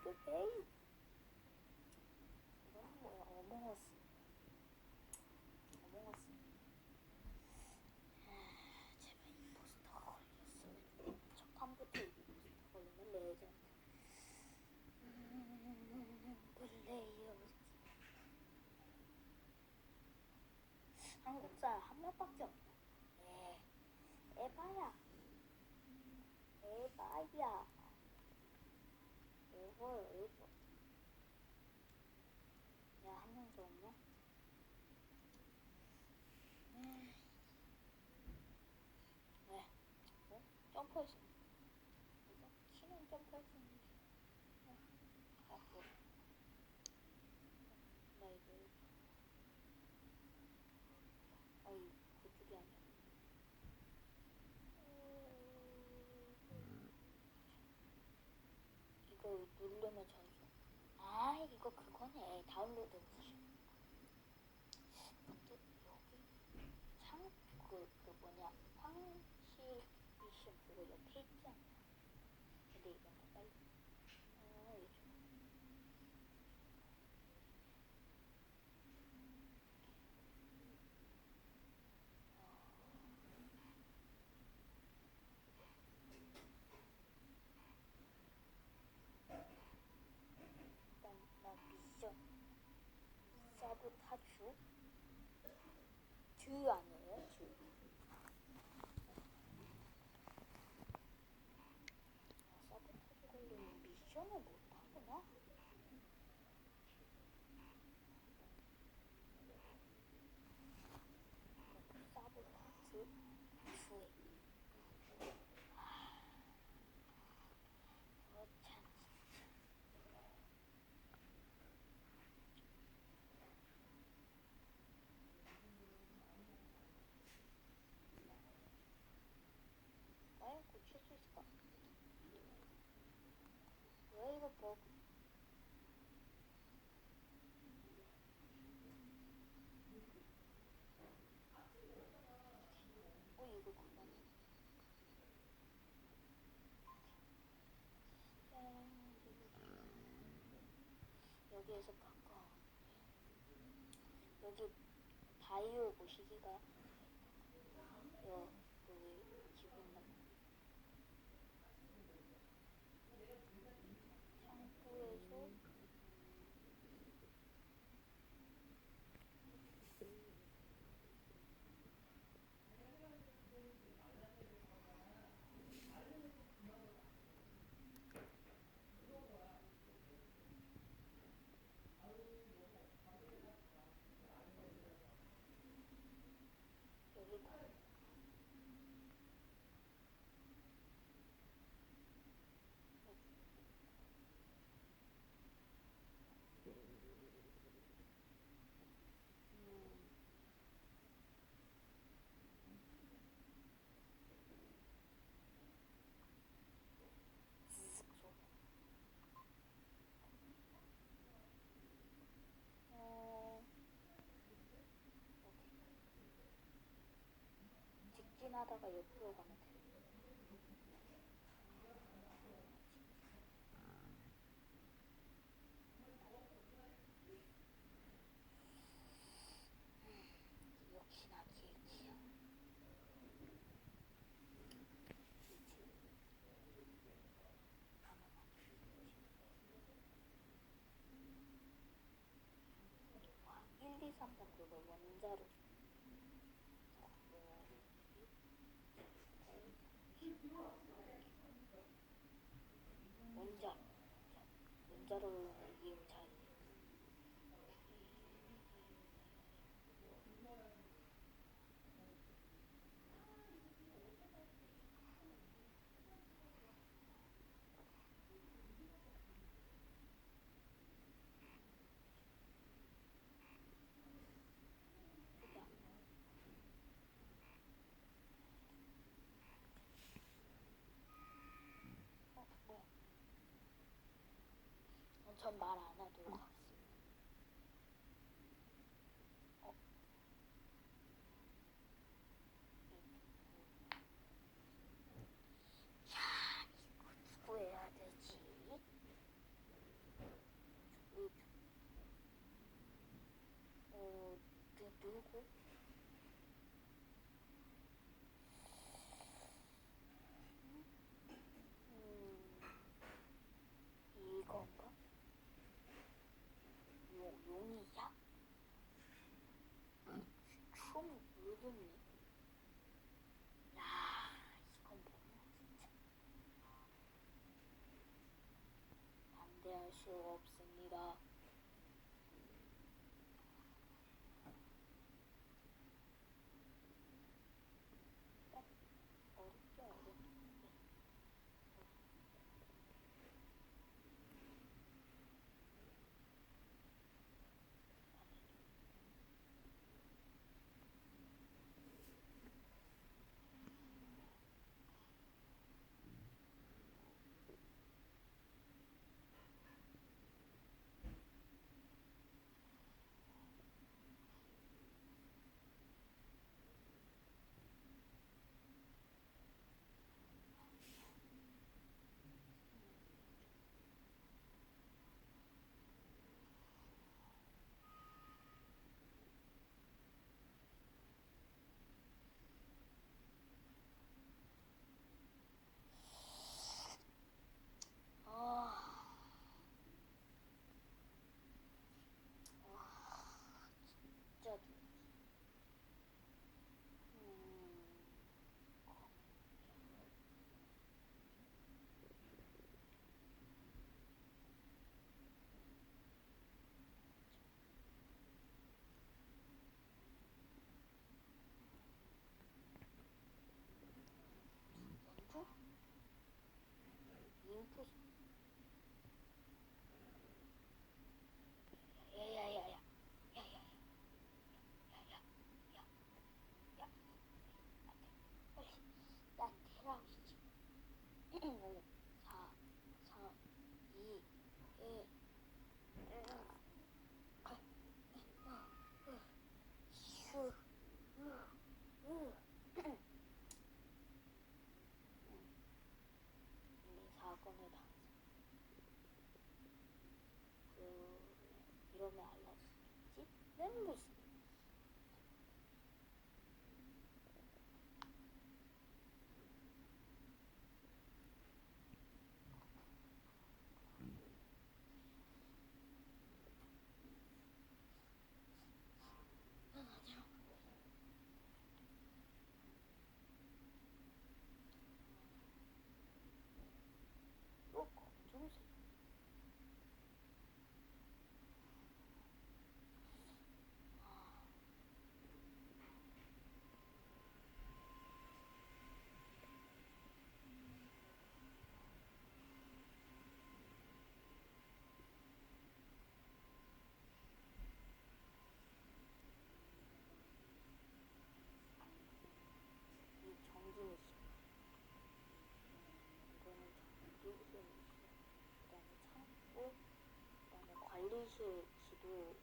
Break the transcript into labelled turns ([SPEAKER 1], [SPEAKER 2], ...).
[SPEAKER 1] 이거 베이. 이건 뭐야? 어몽어스. 제발 임포스터가 걸렸으면. 첫 판부터 임포스터 걸리면 레전드. 플레이어. 한국 사람 한 명밖에 없네. 에바야. 에바야. 에버. 야, 한 명 더 없냐? 왜? 점프할 수 있는. 키는 점프할 수 있는데. 뭐. 나 이거. 어이, 그쪽이 아니야. 이거 누르면 전송. 이거 그거네. 다운로드 무슨. 근데 여기 그 뭐냐, 황시 미션 그거 옆에 있지 않나? 근데 이건 더 빨리. 요즘. 일단 나 미션 사보타주 주 아니에요? 주. 사보타주 걸리면 미션을 못 하구나. 사보타주 주에. 그렇잖아. 과연 고칠 수 있을까? 왜 이거 버그? 이거 그만해. 여기에서 바꿔. 여기 바이오 보시기가 여기 기분 나빠. 창구에서 여기다. 직진하다가 옆으로 가면 돼. 역시나 길지요. 와, 1, 2, 3, 4 그걸 원자로. 원자로 이용 잘. 뭐야? 전 말 안 하도록 하겠습니다. 야, 이거 누구 해야 되지? 어둡네. 야, 이건 뭐냐, 진짜. 반대할 수 없습니다. 어렵죠, 어렵네. 아, 진짜 연주? 인풋. 야야야야. 야야야. 야야야. 야. 야. 빨리. 나 대라고 씨. 5, 4, 3, 2, 1. 휴. 이미 사건을 당했어. 이러면 알랄 수도 있지? 램보스. 또 검정색. 이 정지 미션. 이거는 정지 미션. 그다음에 창고. 그다음에 관리실 지도